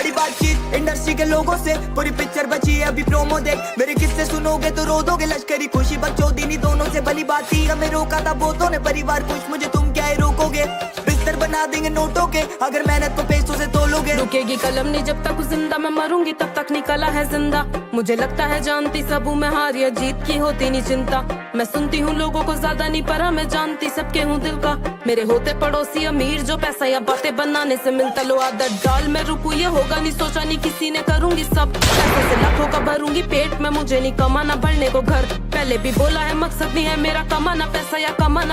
बड़ी बातचीत इंडस्ट्री के लोगों से, पूरी पिक्चर बची है अभी प्रोमो देख। मेरे किस्से सुनोगे तो रो दोगे, लश्करी खुशी बकचोदी दोनों से भली बात थी। हमें रोका था बहुतों ने, परिवार कुछ मुझे तुम क्या ही रोकोगे। बिस्तर बना देंगे नोटों के अगर मेहनत को पैसों से तोलोगे। रुकेगी कलम नहीं जब तक जिंदा, मैं मरूंगी तब तक नहीं कला है जिंदा। मुझे लगता है जानती सब हूँ मैं, हार या जीत की होती नहीं चिंता। मैं सुनती हूँ लोगों को ज्यादा नहीं, पर मैं जानती सबके हूँ दिल का। मेरे होते पड़ोसी अमीर जो पैसा या बातें बनाने से मिलता, लो आदत डाल मैं रुकू ये होगा नहीं सोचा नहीं किसी ने, करूंगी सब पैसों से लाखों का भरूंगी पेट में। मुझे नहीं कमाना भरने को घर, पहले भी बोला है मकसद नहीं है मेरा कमाना पैसा या कमाना।